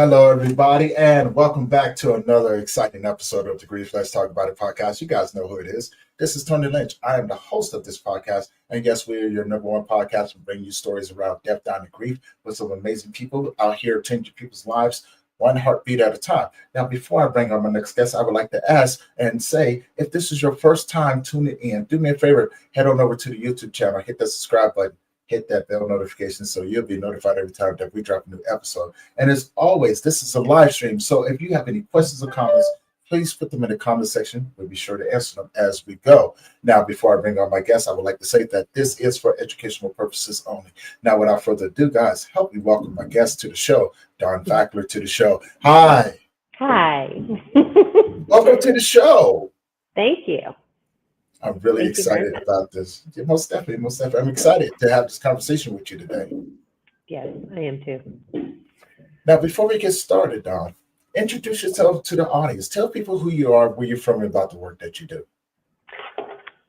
Hello, everybody, and welcome back to another exciting episode of the Grief Let's Talk About It podcast. You guys know who it is. This is Tony Lynch. I am the host of this podcast, and yes, we are your number one podcast to bring you stories around death, dying, and grief with some amazing people out here changing people's lives one heartbeat at a time. Now, before I bring on my next guest, I would like to ask and say, if this is your first time tuning in, do me a favor, head on over to the YouTube channel, hit the subscribe button, hit that bell notification so you'll be notified every time that we drop a new episode. And as always, this is a live stream. So if you have any questions or comments, please put them in the comment section. We'll be sure to answer them as we go. Now, before I bring on my guest, I would like to say that this is for educational purposes only. Now, without further ado, guys, help me welcome my guest to the show, Dawn Fackler, to the show. Hi. Hi. Welcome to the show. Thank you. I'm really excited about this. Yeah, most definitely, most definitely. I'm excited to have this conversation with you today. Yes, I am too. Now, before we get started, Dawn, introduce yourself to the audience. Tell people who you are, where you're from, and about the work that you do.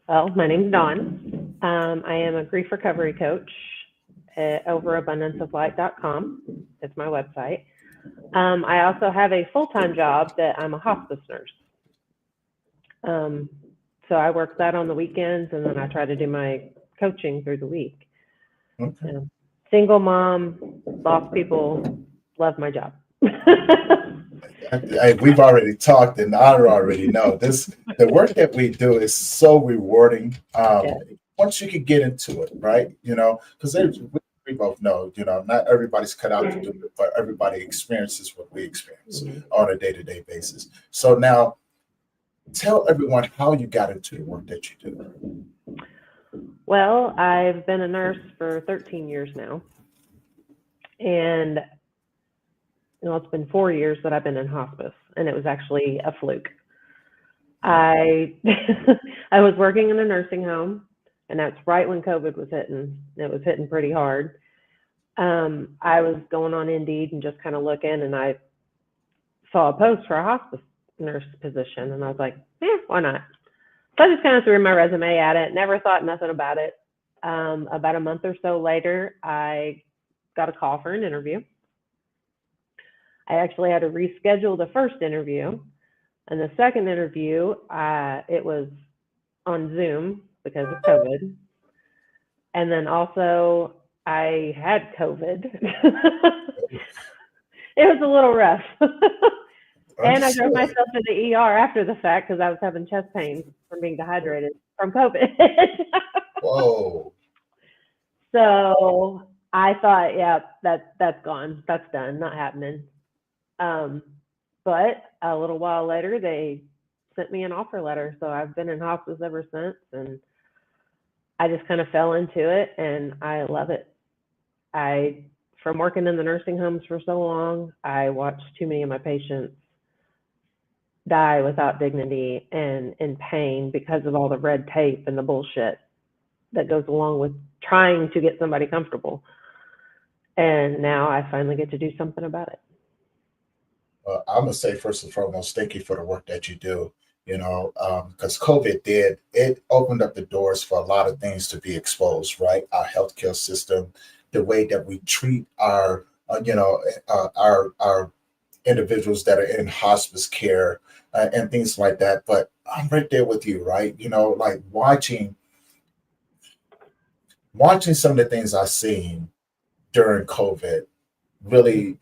Well, my name's Dawn. I am a grief recovery coach over abundanceoflight.com. It's my website. I also have a full-time job that I'm a hospice nurse. So I work that on the weekends, and then I try to do my coaching through the week. Okay. Single mom, boss people, love my job. We've already talked, and I already know this. The work that we do is so rewarding. Once you can get into it, right? Because we both know, not everybody's cut out to do it, but everybody experiences what we experience on a day-to-day basis. So now, tell everyone how you got into the work that you do. Well, I've been a nurse for 13 years now. And it's been 4 years that I've been in hospice, and it was actually a fluke. I was working in a nursing home, and that's right when COVID was hitting. It was hitting pretty hard. I was going on Indeed and just kind of looking, and I saw a post for a hospice nurse position, and I was like, why not? So I just kind of threw my resume at it, never thought nothing about it. About a month or so later, I got a call for an interview. I actually had to reschedule the first interview, and the second interview, it was on Zoom because of COVID. And then also I had COVID. It was a little rough. And I drove myself to the ER after the fact because I was having chest pains from being dehydrated from COVID. Whoa. So I thought, that's gone. That's done. Not happening. But a little while later, they sent me an offer letter. So I've been in hospice ever since. And I just kind of fell into it, and I love it. From working in the nursing homes for so long, I watched too many of my patients die without dignity and in pain because of all the red tape and the bullshit that goes along with trying to get somebody comfortable. And now I finally get to do something about it. Well, I'm going to say, first and foremost, thank you for the work that you do, because COVID it opened up the doors for a lot of things to be exposed, right? Our healthcare system, the way that we treat our individuals that are in hospice care and things like that. But I'm right there with you, right? Like watching some of the things I've seen during COVID really,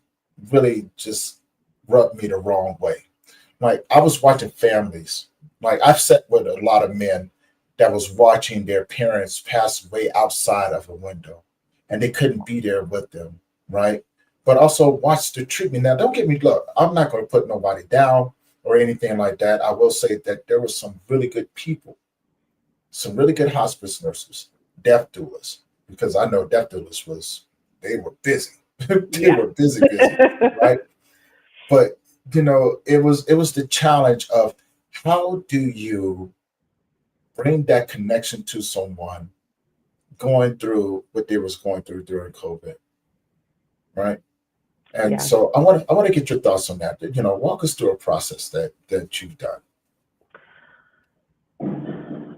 really just rubbed me the wrong way. Like I was watching families, like I've sat with a lot of men that was watching their parents pass away outside of a window and they couldn't be there with them, right? But also watch the treatment. Now, don't get me, look, I'm not going to put nobody down or anything like that. I will say that there were some really good people, some really good hospice nurses, death doulas, because I know death doulas they were busy. They were busy, right? But, it was the challenge of how do you bring that connection to someone going through what they was going through during COVID, right? And so I want to get your thoughts on that. Walk us through a process that you've done.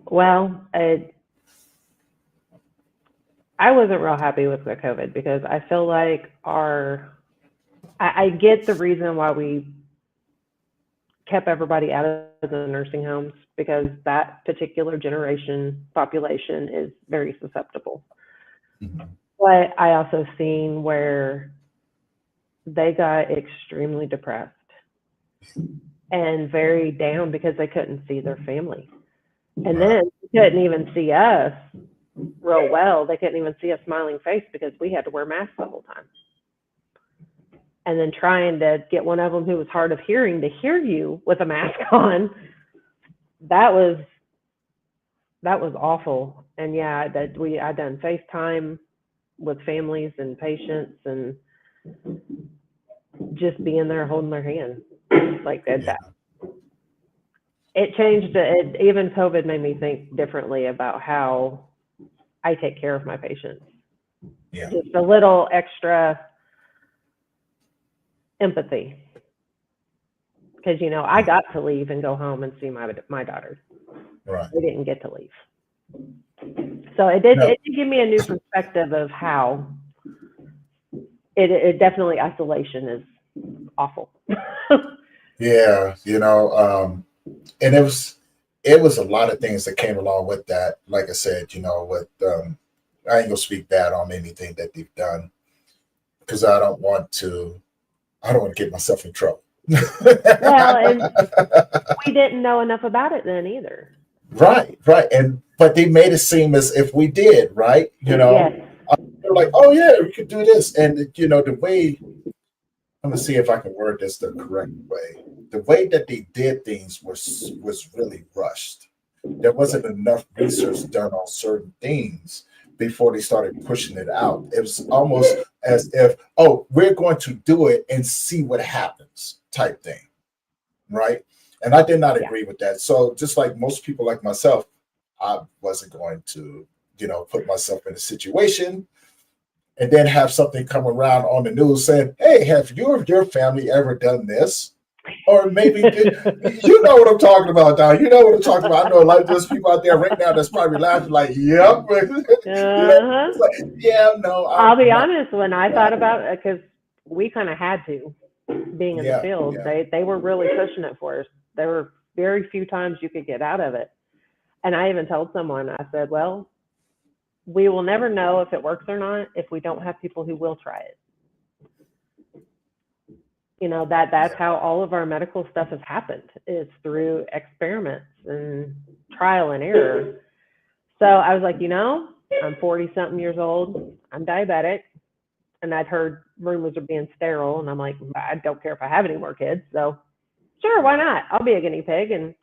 Well, I wasn't real happy with the COVID because I feel like our I get the reason why we kept everybody out of the nursing homes, because that particular generation population is very susceptible. Mhm. But I also seen where they got extremely depressed and very down because they couldn't see their family. And Right. then they couldn't even see us real well. They couldn't even see a smiling face because we had to wear masks the whole time. And then trying to get one of them who was hard of hearing to hear you with a mask on, that was awful. And yeah, I done FaceTime with families and patients and just being there holding their hand. Like Yeah. that. It changed it. Even COVID made me think differently about how I take care of my patients. Yeah. Just a little extra empathy. Because, you know, I got to leave and go home and see my daughter. Right. I didn't get to leave. So it did No. give me a new perspective of how it definitely, isolation is awful. Yeah. And it was a lot of things that came along with that. Like I said, with I ain't gonna speak bad on anything that they've done because I don't want to get myself in trouble. Well, and we didn't know enough about it then either. Right, right. But they made it seem as if we did, right? Yes. They're like, oh yeah, we could do this. And the way I'm gonna see if I can word this the correct way. The way that they did things was really rushed. There wasn't enough research done on certain things before they started pushing it out. It was almost as if, oh, we're going to do it and see what happens type thing, right? And I did not Yeah. agree with that. So just like most people like myself, I wasn't going to, put myself in a situation and then have something come around on the news saying, hey, have you or your family ever done this? Or maybe you know what I'm talking about, Don. You know what I'm talking about. I know a lot of those people out there right now that's probably laughing like, yep. Uh-huh. It's like, yeah, no, I'll I'm be not. honest, when I thought about it, because we kind of had to, being in the Yeah, field, yeah, they were really pushing it for us. There were very few times you could get out of it. And I even told someone, I said, well, we will never know if it works or not if we don't have people who will try it. That's yeah. how all of our medical stuff has happened, is through experiments and trial and error. So I was like, I'm 40 something years old, I'm diabetic, and I'd heard rumors of being sterile, and I'm like, I don't care if I have any more kids, so sure, why Right. not? I'll be a guinea pig, and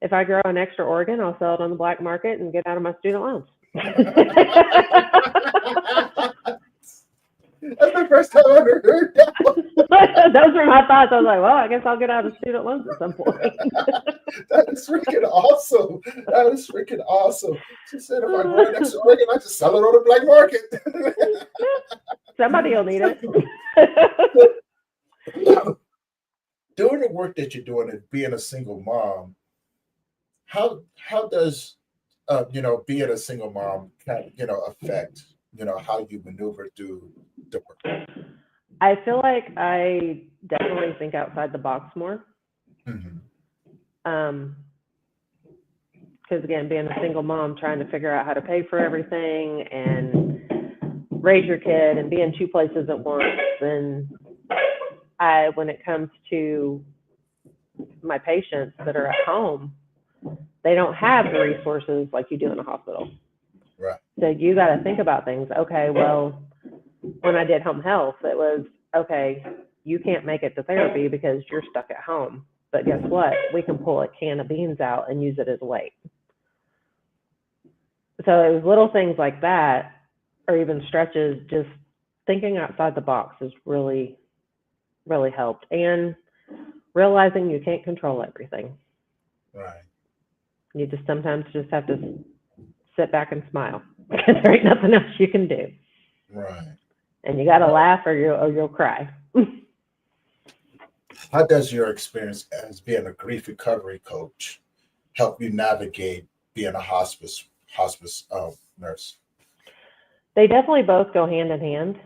if I grow an extra organ, I'll sell it on the black market and get out of my student loans. That's the first time I ever heard that one. Those were my thoughts. I was like, well, I guess I'll get out of student loans at some point. That is freaking awesome. That is freaking awesome. She said, if I grow an extra organ, I just sell it on the black market. Somebody will need it. Doing the work that you're doing and being a single mom, how does being a single mom affect how you maneuver through the work? I feel like I definitely think outside the box more. Mm-hmm. Because again, being a single mom, trying to figure out how to pay for everything and raise your kid and be in two places at once. And when it comes to my patients that are at home, they don't have the resources like you do in a hospital. Right. So you got to think about things. Okay, well, when I did home health, it was, okay, you can't make it to therapy because you're stuck at home. But guess what? We can pull a can of beans out and use it as weight. So it was little things like that, or even stretches, just thinking outside the box has really, really helped. And realizing you can't control everything. Right. You just sometimes just have to sit back and smile because there ain't nothing else you can do. Right. And you got to laugh or you'll cry. How does your experience as being a grief recovery coach help you navigate being a hospice nurse? They definitely both go hand in hand.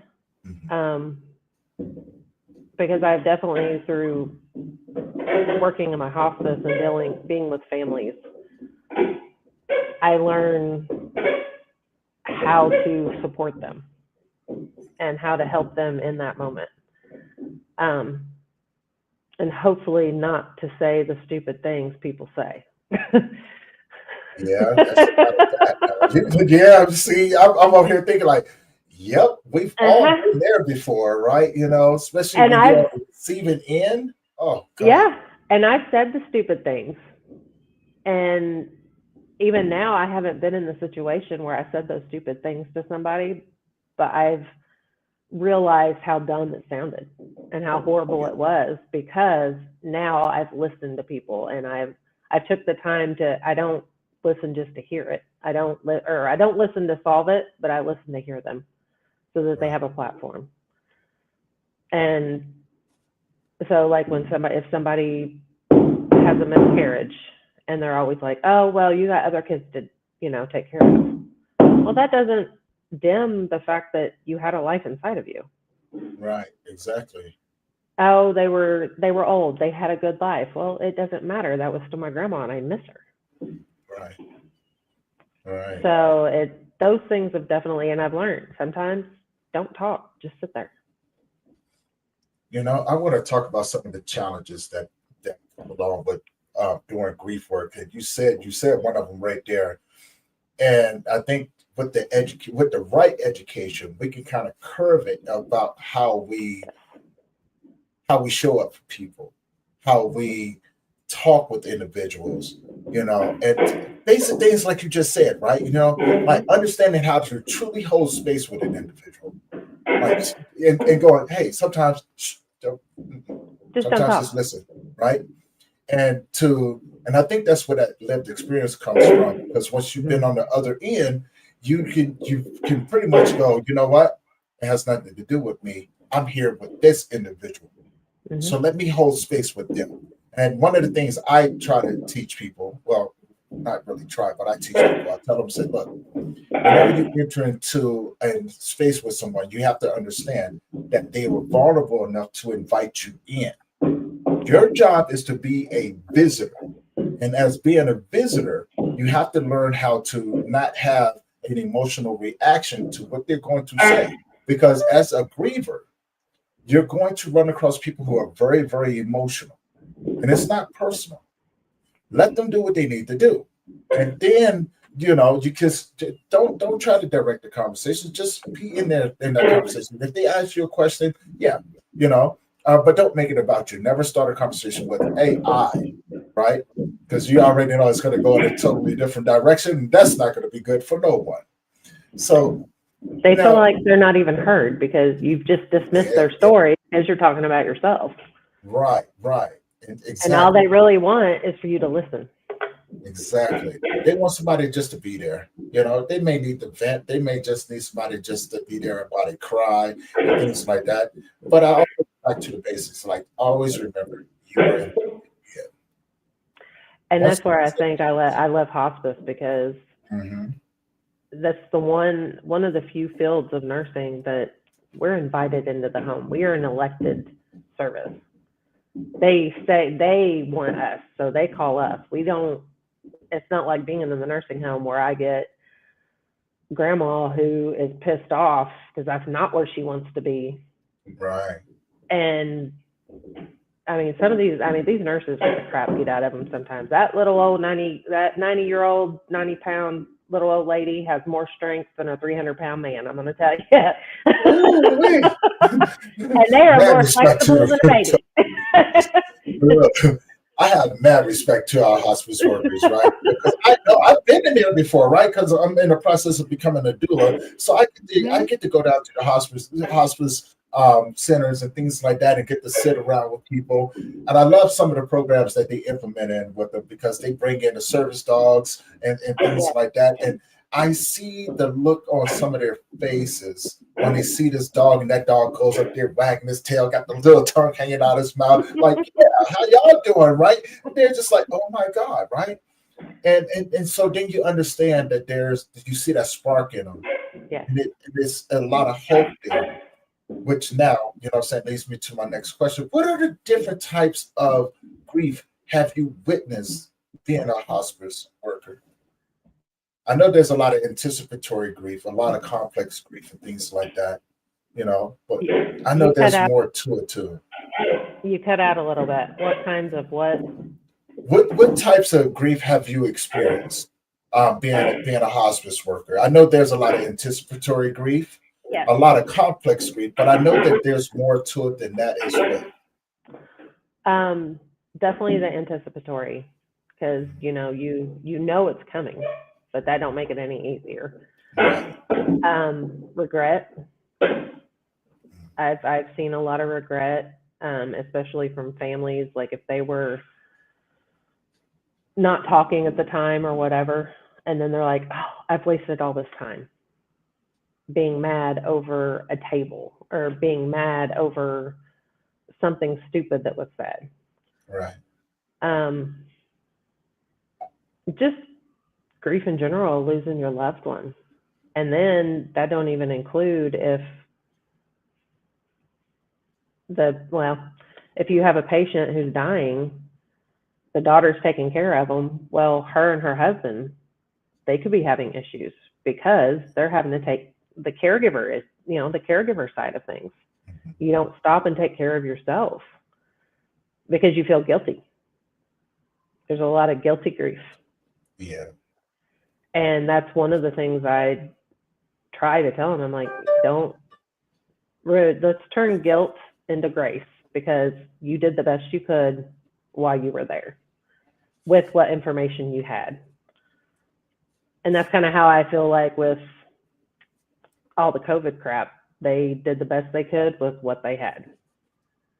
Mm-hmm. because I've definitely, through working in my hospice and being with families, I learn how to support them and how to help them in that moment. And hopefully not to say the stupid things people say. Yeah, that's that. Yeah, see, I'm over here thinking like, yep, we've all been there before, right? Especially And when you're on the receiving end. Oh, God. Yeah, and I've said the stupid things. And even now, I haven't been in the situation where I said those stupid things to somebody, but I've realized how dumb it sounded and how horrible it was, because now I've listened to people, and I took the time to, I don't listen just to hear it. I don't listen to solve it, but I listen to hear them so that they have a platform. And so, like, if somebody has a miscarriage and they're always like, oh, well, you got other kids to, take care of. Well, that doesn't dim the fact that you had a life inside of you. Right, exactly. Oh, they were old. They had a good life. Well, it doesn't matter. That was still my grandma, and I miss her. Right. Right. So those things have definitely, and I've learned sometimes don't talk, just sit there. I want to talk about some of the challenges that come along with doing grief work. And you said one of them right there. And I think with the right education, we can kind of curve it about how we show up for people, how we talk with individuals, and basic things like you just said, right? Like understanding how to truly hold space with an individual, like and going, hey, sometimes just listen, right? And I think that's where that lived experience comes from, because once you've been on the other end, you can pretty much go, you know what? It has nothing to do with me. I'm here with this individual. Mm-hmm. So let me hold space with them. And one of the things I try to teach people, well, not really try, but I teach people, I tell them, say, look, whenever you enter into a space with someone, you have to understand that they were vulnerable enough to invite you in. Your job is to be a visitor. And as being a visitor, you have to learn how to not have an emotional reaction to what they're going to say. Because as a griever, you're going to run across people who are very, very emotional. And it's not personal. Let them do what they need to do. And then, you just don't try to direct the conversation. Just be in that conversation. If they ask you a question, but don't make it about you. Never start a conversation with AI, right? Because you already know it's going to go in a totally different direction. That's not going to be good for no one. So they feel like they're not even heard because you've just dismissed their story as you're talking about yourself. Right. Exactly. And all they really want is for you to listen. Exactly. They want somebody just to be there. They may need to vent. They may just need somebody just to be there and body cry and things like that. But I always go back to the basics. Like, always remember, you are in. And that's where I think I love hospice, because that's the one of the few fields of nursing that we're invited into the home. We are an elected service. They say they want us, so they call us. We don't. It's not like being in the nursing home where I get grandma who is pissed off because that's not where she wants to be. Right. And I mean, these nurses get the crap beat out of them sometimes. That little old 90-year-old, 90-pound little old lady has more strength than a 300-pound man, I'm going to tell you. And they are more flexible than babies. I have mad respect to our hospice workers, right? Because I know I've been in there before, right? Because I'm in the process of becoming a doula, so I get to go down to the hospice centers and things like that, and get to sit around with people. And I love some of the programs that they implement in with them, because they bring in the service dogs and things like that. And I see the look on some of their faces when they see this dog, and that dog goes up there wagging his tail, got the little tongue hanging out his mouth, like, yeah, how y'all doing, right? And they're just like, oh my God, right? And so then you understand that you see that spark in them. Yeah. And there's a lot of hope there. which now, you know what I'm saying, leads me to my next question. What are the different types of grief have you witnessed being a hospice worker? I know there's a lot of anticipatory grief, a lot of complex grief and things like that, you know, but I You know cut there's out. more to it too. You cut out a little bit. What kinds of what? What types of grief have you experienced being a hospice worker? I know there's a lot of anticipatory grief, Yes. a lot of complex grief, but I know that there's more to it than that as well. Definitely the anticipatory, because you know it's coming, but that don't make it any easier. Right. Regret. I've seen a lot of regret, especially from families. Like if they were not talking at the time or whatever, and then they're like, "Oh, I've wasted all this time being mad over a table or being mad over something stupid that was said." Right. Um, just grief in general, losing your loved one, and then that don't even include if you have a patient who's dying, the daughter's taking care of them. Well, her and her husband, they could be having issues because they're having to take the caregiver side of things. Mhm. You don't stop and take care of yourself because you feel guilty. There's a lot of guilty grief. Yeah. And that's one of the things I try to tell them. I'm like, let's turn guilt into grace because you did the best you could while you were there with what information you had. And that's kind of how I feel like with all the COVID crap. They did the best they could with what they had.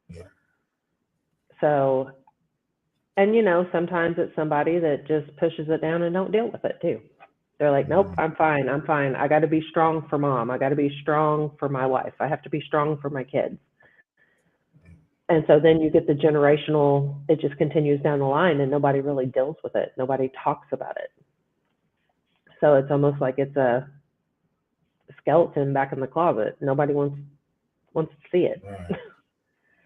Yeah. So, and sometimes it's somebody that just pushes it down and don't deal with it too. They're like, nope, Mhm. I'm fine. I'm fine. I got to be strong for mom. I got to be strong for my wife. I have to be strong for my kids. And so then you get the generational, it just continues down the line and nobody really deals with it. Nobody talks about it. So it's almost like it's a skeleton back in the closet. Nobody wants to see it. Right.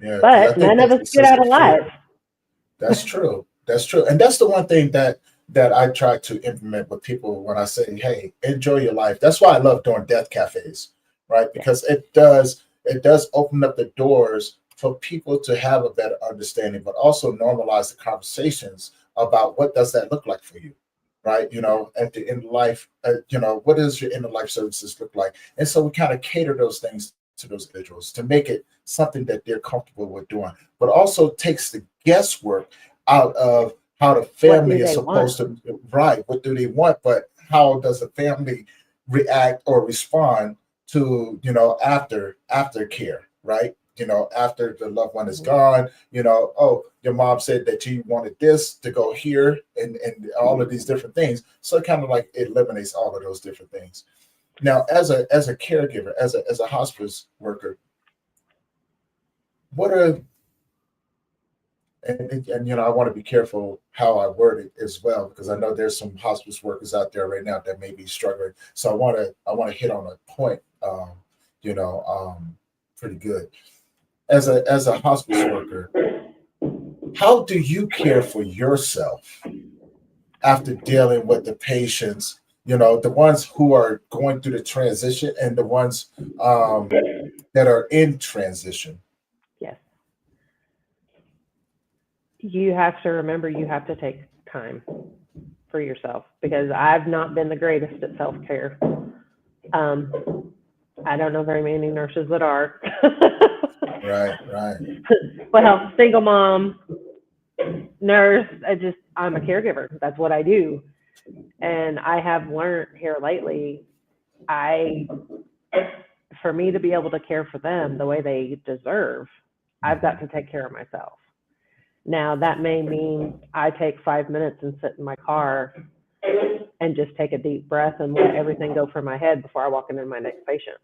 Yeah, because I But think none of that's us the get sense out of alive. fear. That's true. That's true. And that's the one thing that I try to implement with people when I say, hey, enjoy your life. That's why I love doing death cafes, right? Yeah. Because it does open up the doors for people to have a better understanding, but also normalize the conversations about what does that look like for you, right? At the end of life, what does your end of life services look like? And so we kind of cater those things to those individuals to make it something that they're comfortable with doing, but also takes the guesswork out of how the What do family is they want? supposed to, right? What do they want? But how does the family react or respond to after care, right? After the loved one is Mhm. gone, oh, your mom said that you wanted this to go here and all of these different things. So it kind of like eliminates all of those different things. Now, as a caregiver, as a hospice worker, what are and I want to be careful how I word it as well because I know there's some hospice workers out there right now that may be struggling. So I want to hit on a point, you know, pretty good. As a hospice worker, how do you care for yourself after dealing with the patients? The ones who are going through the transition and the ones that are in transition. Yes. You have to remember you have to take time for yourself because I've not been the greatest at self-care. I don't know very many nurses that are. Right, right. Well, single mom, nurse, I'm a caregiver. That's what I do. And I have learned here lately, for me to be able to care for them the way they deserve, I've got to take care of myself. Now, that may mean I take 5 minutes and sit in my car and just take a deep breath and let everything go from my head before I walk into my next patient.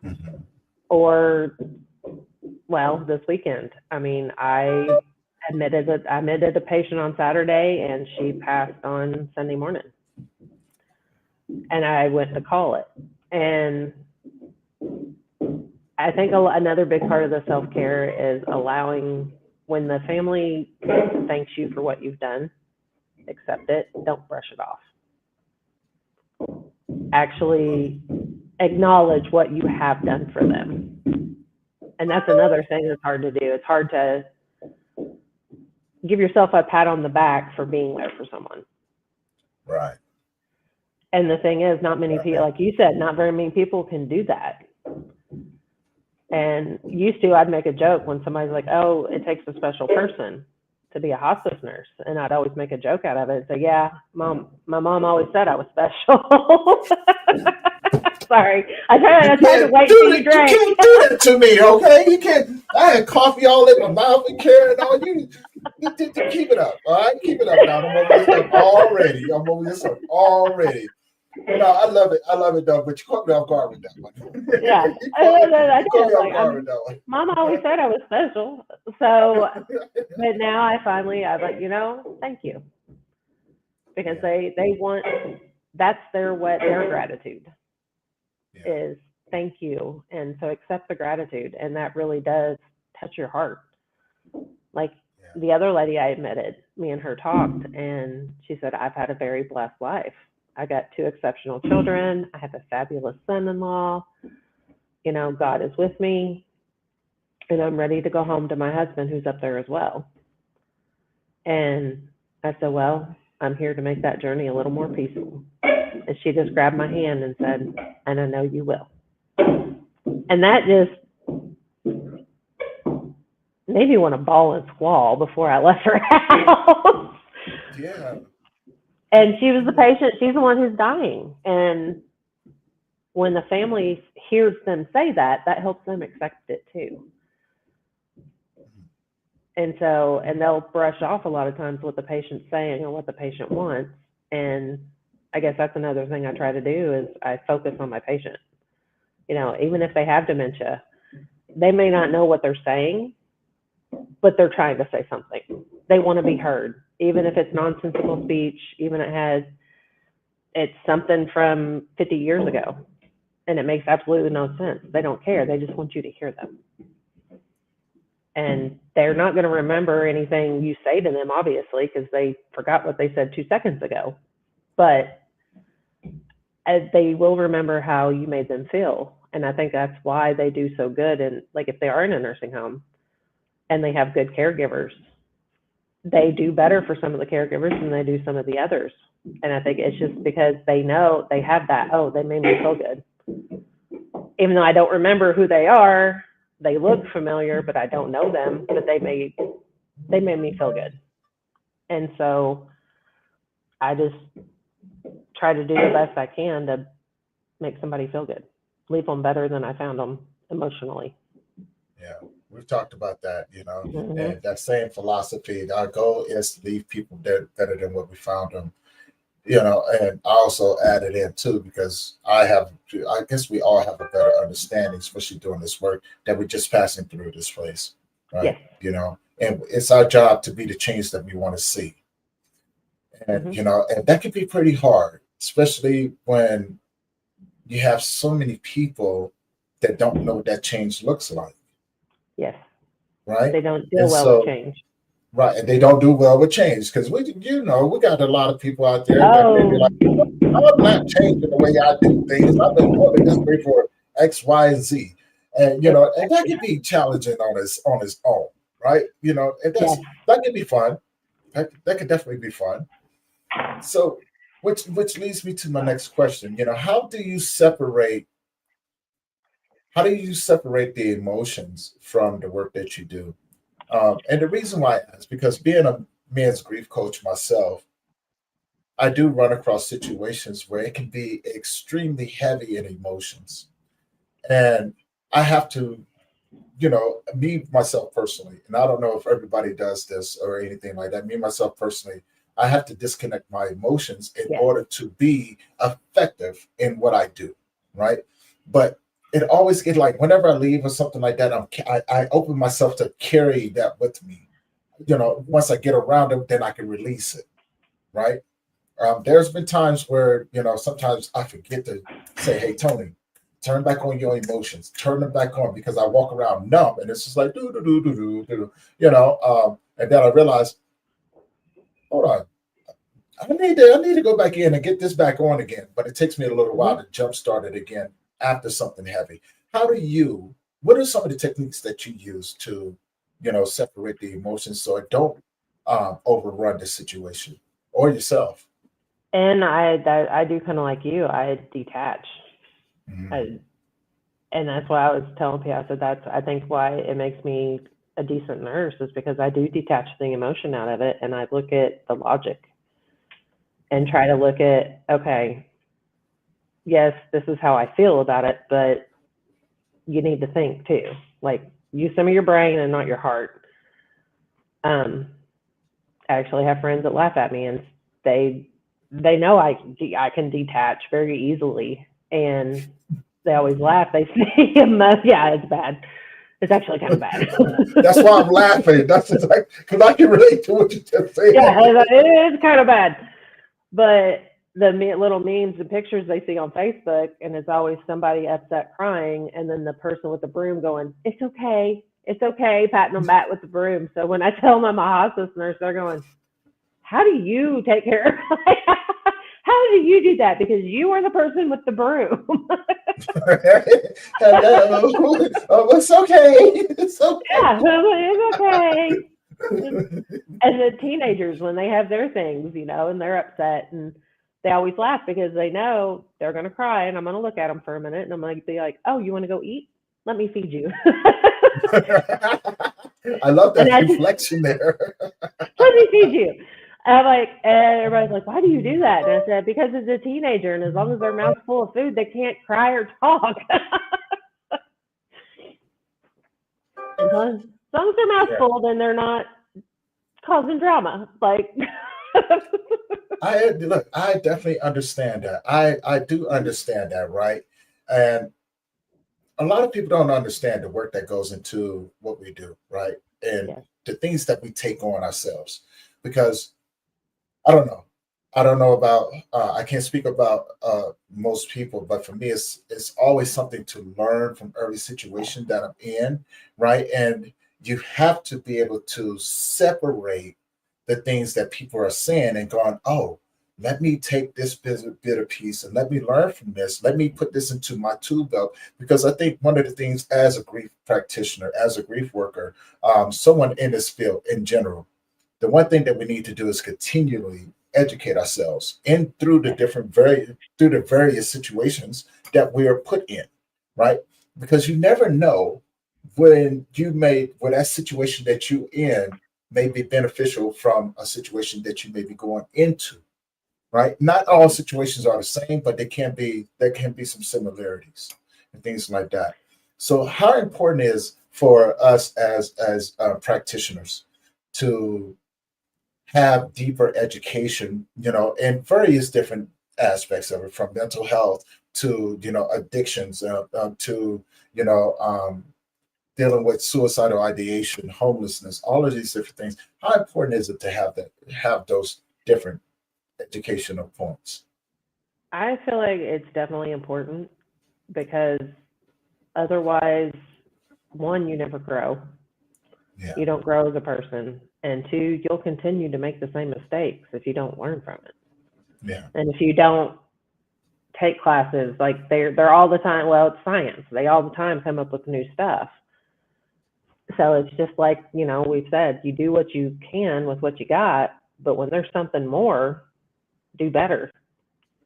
Mhm. Or, well, this weekend, I admitted a patient on Saturday and she passed on Sunday morning. And I went to call it. And I think another big part of the self-care is allowing, when the family thanks you for what you've done, accept it, don't brush it off. Actually acknowledge what you have done for them. And that's another thing that's hard to do. It's hard to give yourself a pat on the back for being there for someone. Right. And the thing is, not many people, like you said, not very many people can do that. And used to, I'd make a joke when somebody's like, oh, it takes a special person to be a hospice nurse. And I'd always make a joke out of it and say, yeah, my mom always said I was special. Sorry. I tried to wait till you drank. You can't do that to me, okay? You can't. I had coffee all in my mouth and carrying on. You keep it up, all right? Keep it up now. I'm over this up already. No, I love it though, but you caught me off guard with that one. Yeah. I caught me off guard with that one. Mom always said I was special. So, but now I'm like, thank you. Because they want, that's their gratitude is thank you. And so accept the gratitude. And that really does touch your heart. Like the other lady I admitted, me and her talked, and she said, I've had a very blessed life. I got 2 exceptional children. I have a fabulous son-in-law. God is with me. And I'm ready to go home to my husband, who's up there as well. And I said, well, I'm here to make that journey a little more peaceful. And she just grabbed my hand and said, and I know you will. And that just made me want to bawl and squall before I left her house. Yeah. And she was the patient. She's the one who's dying. And when the family hears them say that, that helps them accept it too. And they'll brush off a lot of times what the patient's saying or what the patient wants. And I guess that's another thing I try to do is I focus on my patient. Even if they have dementia, they may not know what they're saying, but they're trying to say something. They want to be heard, even if it's nonsensical speech, even if it's something from 50 years ago and it makes absolutely no sense. They don't care. They just want you to hear them. And they're not going to remember anything you say to them, obviously, because they forgot what they said 2 seconds ago. But they will remember how you made them feel. And I think that's why they do so good. And like if they are in a nursing home and they have good caregivers, they do better for some of the caregivers than they do some of the others. And I think it's just because they know they have that, oh, they made me feel good. Even though I don't remember who they are, they look familiar, but I don't know them, but they made me feel good. And so I just try to do the best I can to make somebody feel good, leave them better than I found them emotionally. Yeah, we've talked about that, and that same philosophy. Our goal is to leave people better than what we found them, and I also added in too, because I guess we all have a better understanding, especially doing this work, that we're just passing through this place, right? Yes. And it's our job to be the change that we want to see. And, and that can be pretty hard, especially when you have so many people that don't know what that change looks like. Yes. Right. They don't deal well with change. Right. And they don't do well with change because we got a lot of people out there that may be like, I'm not changing the way I do things. I've been doing it this way for X, Y, and Z. And, and that can be challenging on its own. Right. And that can be fun. That could definitely be fun. So, which leads me to my next question. How do you separate the emotions from the work that you do? And the reason why is because being a men's grief coach myself, I do run across situations where it can be extremely heavy in emotions. And I have to, me, myself personally, and I don't know if everybody does this or anything like that. Me, myself personally, I have to disconnect my emotions in order to be effective in what I do, right? But it always gets like whenever I leave or something like that, I open myself to carry that with me. Once I get around it, then I can release it, right? There's been times where sometimes I forget to say, "Hey, Tony, Turn back on your emotions. Turn them back on, because I walk around numb and it's just like do do do do do do, and then I realize, hold on, I need to go back in and get this back on again. But it takes me a little while Mhm. to jumpstart it again after something heavy. How do you? What are some of the techniques that you use to, separate the emotions so it don't overrun the situation or yourself? And I do kind of like you. I detach. Mm, I, and that's why I was telling people. I said that's I think why it makes me a decent nurse is because I do detach the emotion out of it, and I look at the logic and try to look at, okay, yes, this is how I feel about it, but you need to think too. Like, use some of your brain and not your heart. Um, I actually have friends that laugh at me, and they they know I can detach very easily, and they always laugh. They say, "Yeah, it's bad. It's actually kind of bad." That's why I'm laughing. That's just like, because I can relate to what you just Yeah, said. it is kind of bad. But the little memes and pictures they see on Facebook, and it's always somebody upset crying, and then the person with the broom going, it's okay, patting them back with the broom. So when I tell them I'm a hospice nurse, they're going, how do you take care of how do you do that? Because you are the person with the broom. Hello. Oh, it's okay. It's okay. Yeah, it's okay. And the teenagers, when they have their things, and they're upset, and they always laugh because they know they're going to cry, and I'm going to look at them for a minute, and I'm going to be like, oh, you want to go eat? Let me feed you. I love And that I just, reflection there. let me feed you. And I'm like, and everybody's like, why do you do that? And I said, because it's a teenager, and as long as their mouth's full of food, they can't cry or talk. As long as their mouth's Yeah. full, then they're not causing drama. Like, I look, I definitely understand that. I do understand that, right? And a lot of people don't understand the work that goes into what we do, right? And yes, the things that we take on ourselves. Because I don't know. I don't know about. I can't speak about most people, but for me, it's always something to learn from every yes, situation that I'm in, right? And you have to be able to separate the things that people are saying and going, oh, let me take this bit of piece and let me learn from this. Let me put this into my tool belt, because I think one of the things as a grief practitioner, as a grief worker, someone in this field in general, the one thing that we need to do is continually educate ourselves in through the yes, various situations that we are put in, right? Because you never know when that situation that you in may be beneficial from a situation that you may be going into, right? Not all situations are the same, but there can be some similarities and things like that. So how important is for us as practitioners to have deeper education, in various different aspects of it, from mental health to, addictions, to, you know, um, dealing with suicidal ideation, homelessness, all of these different things. How important is it to have those different educational points? I feel like it's definitely important because otherwise, one, you never grow. Yeah. You don't grow as a person. And two, you'll continue to make the same mistakes if you don't learn from it. Yeah. And if you don't take classes, like they're all the time, well, it's science. They all the time come up with new stuff. So it's just like, we've said, you do what you can with what you got, but when there's something more, do better.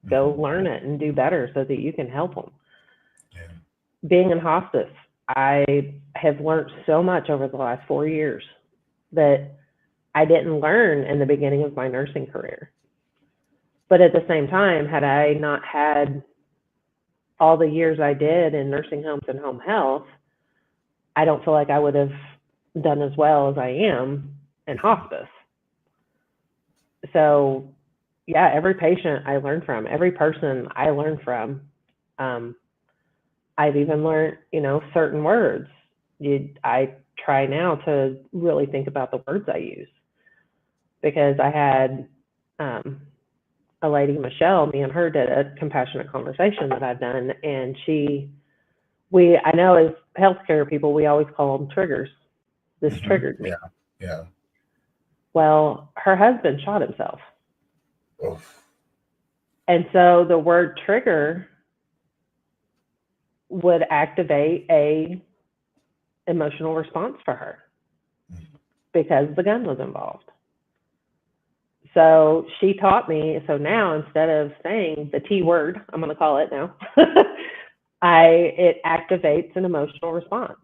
Go Mhm. learn it and do better so that you can help them. Yeah. Being in hospice, I have learned so much over the last 4 years that I didn't learn in the beginning of my nursing career. But at the same time, had I not had all the years I did in nursing homes and home health, I don't feel like I would have done as well as I am in hospice. So, yeah, every patient I learn from, every person I learn from. Um, I've even learned, certain words. I try now to really think about the words I use because I had um, a lady, Michelle, me and her did a compassionate conversation that I've done, and she I know as healthcare people, we always call them triggers. This triggered me. Yeah. Yeah. Well, her husband shot himself. Oof. And so the word trigger would activate a emotional response for her because the gun was involved. So she taught me. So now instead of saying the T word, I'm going to call it now, it activates an emotional response.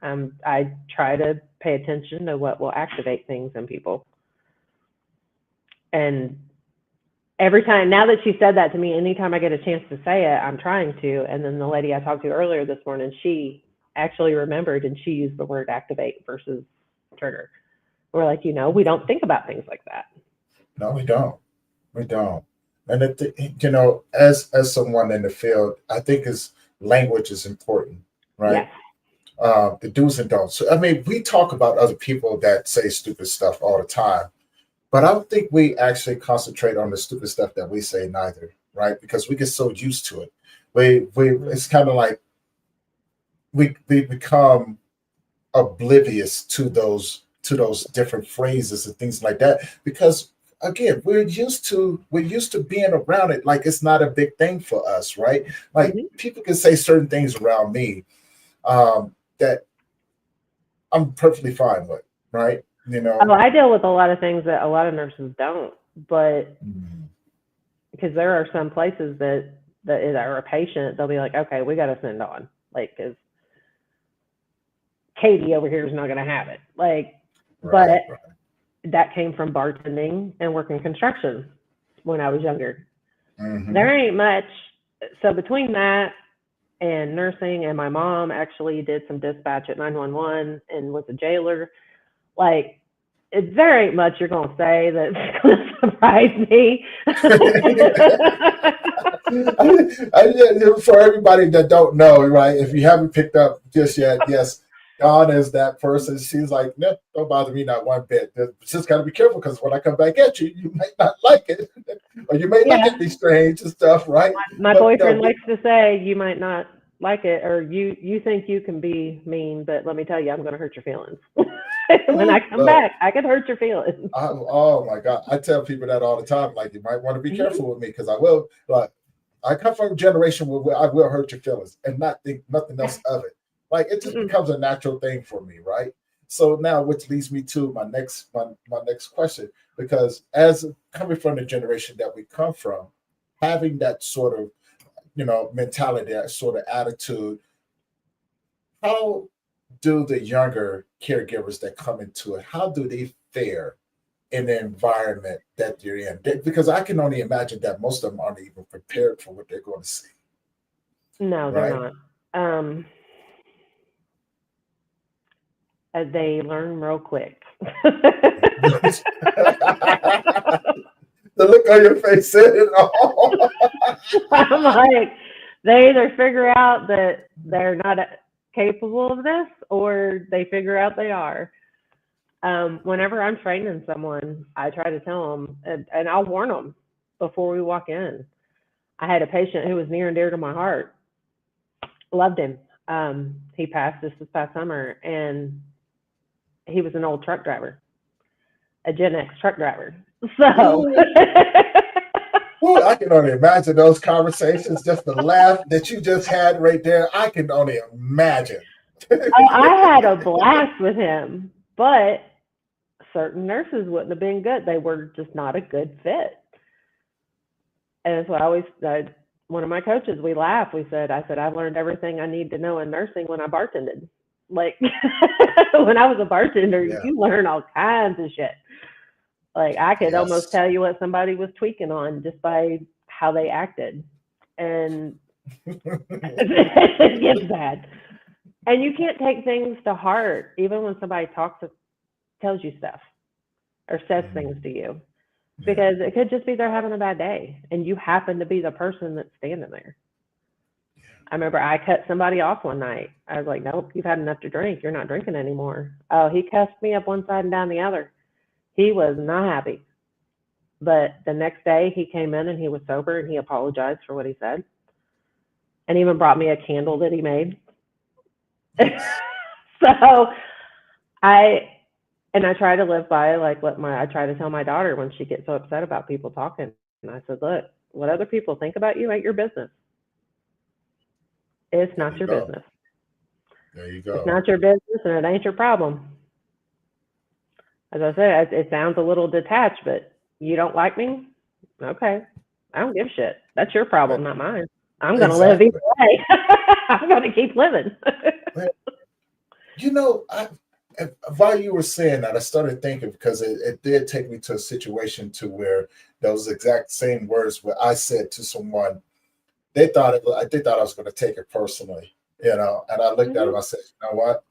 I try to pay attention to what will activate things in people. And every time, now that she said that to me, anytime I get a chance to say it, I'm trying to. And then the lady I talked to earlier this morning, she actually remembered and she used the word activate versus trigger. We're like, we don't think about things like that. No, we don't. We don't. And as someone in the field, I think is language is important, right? Yes. The do's and don'ts. So, I mean, we talk about other people that say stupid stuff all the time, but I don't think we actually concentrate on the stupid stuff that we say neither, right? Because we get so used to it. It's kind of like we become oblivious to those different phrases and things like that because again we're used to being around it like it's not a big thing for us, right? Like people can say certain things around me that I'm perfectly fine with, right? Oh, I deal with a lot of things that a lot of nurses don't, but because there are some places that are a patient, they'll be like, okay, we got to send on, like, because Katie over here is not going to have it. Like, right. That came from bartending and working construction when I was younger. There ain't much. So between that and nursing, and my mom actually did some dispatch at 911 and was a jailer, like, there ain't much you're going to say that's going to surprise me. For everybody that don't know, right, if you haven't picked up just yet, yes, Dawn is that person. She's like, no, don't bother me not one bit. Just got to be careful because when I come back at you, you might not like it. Or you may look at me strange and stuff, right? My boyfriend likes to say, you might not like it, or you think you can be mean, but let me tell you, I'm going to hurt your feelings. When I come back, I can hurt your feelings. Oh my God. I tell people that all the time. Like, you might want to be careful with me because I will. Like, I come from a generation where I will hurt your feelings and not think nothing else of it. Like, it just becomes a natural thing for me, right? So now, which leads me to my next question, because as coming from the generation that we come from, having that sort of mentality, that sort of attitude, how do the younger caregivers that come into it, how do they fare in the environment that you're in? Because I can only imagine that most of them aren't even prepared for what they're going to see. No, they're not. They learn real quick. The look on your face said it all. I'm like, they either figure out that they're not capable of this, or they figure out they are. Whenever I'm training someone, I try to tell them, and I'll warn them before we walk in. I had a patient who was near and dear to my heart. Loved him. He passed this past summer, and he was an old truck driver, a Gen X truck driver. So I can only imagine those conversations, just the laugh that you just had right there. I can only imagine. I had a blast with him, but certain nurses wouldn't have been good. They were just not a good fit. And that's what I always said. One of my coaches, we laughed. I said, I've learned everything I need to know in nursing when I bartended. Like, when I was a bartender, you learn all kinds of shit. Like, I could almost tell you what somebody was tweaking on just by how they acted. And it gets bad. And you can't take things to heart, even when somebody tells you stuff or says things to you, because it could just be they're having a bad day and you happen to be the person that's standing there. I remember I cut somebody off one night. I was like, nope, you've had enough to drink. You're not drinking anymore. Oh, he cussed me up one side and down the other. He was not happy. But the next day he came in and he was sober and he apologized for what he said. and even brought me a candle that he made. Nice. So I try to live by like I try to tell my daughter when she gets so upset about people talking. And I said, look, what other people think about you ain't your business. It's There not you your go. business. There you It's go. not your business and it ain't your problem. As I said, it sounds a little detached, but you don't like me? Okay. I don't give a shit. That's your problem, not mine. I'm going to live either Exactly. way. I'm going to keep living. You know, while you were saying that, I started thinking because it did take me to a situation to where those exact same words where I said to someone, they thought they thought I was going to take it personally, and I looked at Mhm. them. I said, you know what?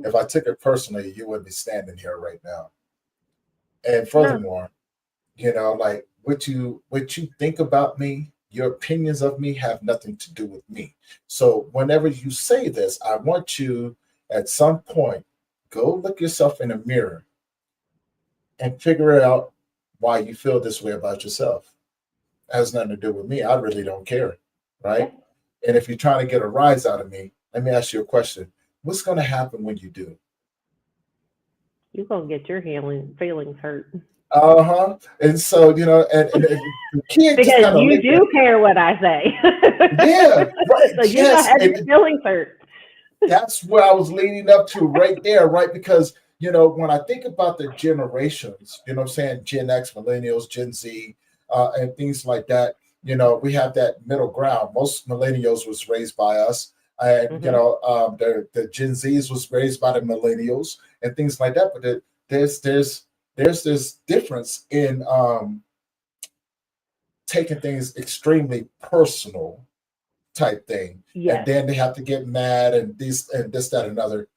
If I took it personally, you wouldn't be standing here right now. And No. furthermore, like what you think about me, your opinions of me have nothing to do with me. So whenever you say this, I want you at some point go look yourself in a mirror and figure out why you feel this way about yourself. It has nothing to do with me. I really don't care, Yeah. right? And if you're trying to get a rise out of me, let me ask you a question. What's going to happen when you do? You're going to get your feelings hurt. Uh-huh. And so, and the kid just Because kind of you looked at, do care what I say. yeah, So right, you're going to yes. have your And feelings hurt. that's where I was leading up to right there, right? Because, when I think about the generations, what I'm saying, Gen X, millennials, Gen Z, and things like that, we have that middle ground. Most millennials was raised by us. And, Hmm. the Gen Zs was raised by the millennials and things like that. But there's this difference in taking things extremely personal type thing. And Yes. then they have to get mad and this, that, and other.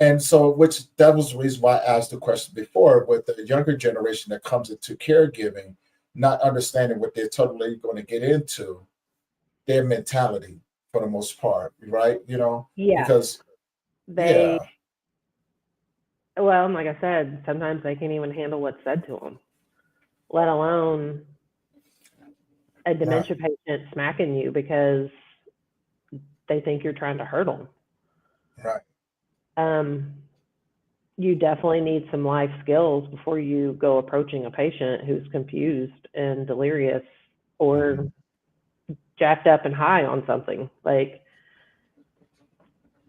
And so, which that was the reason why I asked the question before with the younger generation that comes into caregiving, not understanding what they're totally going to get into, their mentality for the most part, right? Yeah. Because, They, yeah, well, like I said, sometimes they can't even handle what's said to them, let alone a right, dementia patient smacking you because they think you're trying to hurt them. right. Um, you definitely need some life skills before you go approaching a patient who's confused and delirious Mm-hmm. or jacked up and high on something. Like,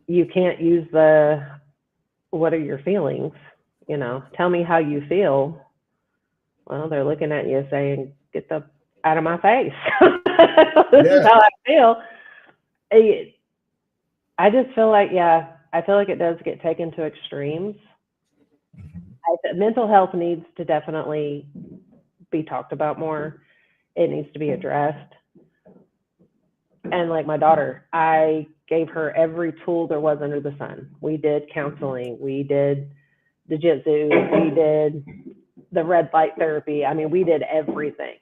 you can't use what are your feelings? Tell me how you feel. Well, they're looking at you saying, get the out of my face. This is Yeah. how I feel. I just feel like, yeah, I feel like it does get taken to extremes. Mm-hmm. Mental health needs to definitely be talked about more. It needs to be addressed. And like my daughter, I gave her every tool there was under the sun. We did counseling, we did jiu-jitsu, we did the red light therapy. I mean, we did everything.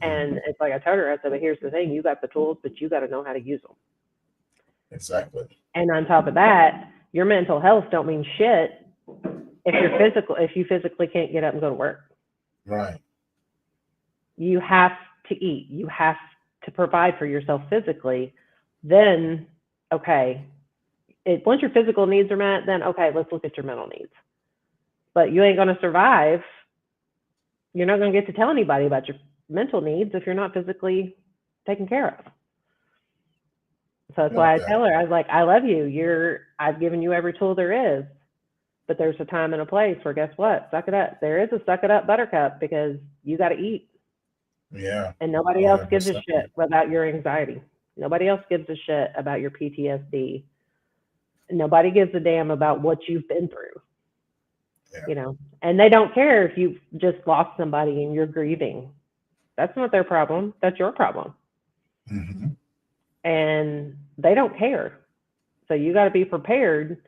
And it's like I told her, I said, but here's the thing, you got the tools, but you got to know how to use them. Exactly. And on top of that, your mental health don't mean shit if you physically can't get up and go to work. Right. You have to eat. You have to provide for yourself physically. Then, okay, once your physical needs are met, then okay, let's look at your mental needs. But you ain't going to survive. You're not going to get to tell anybody about your mental needs if you're not physically taken care of. So that's No why I doubt. tell her, I was like, I love you. I've given you every tool there is. But there's a time and a place where, guess what? Suck it up. There is a suck it up buttercup because you got to eat. Yeah. And nobody else gives a 100%. shit about your anxiety. Nobody else gives a shit about your PTSD. Nobody gives a damn about what you've been through, Yeah. And they don't care if you've just lost somebody and you're grieving. That's not their problem. That's your problem. Mm-hmm. And they don't care. So you got to be prepared.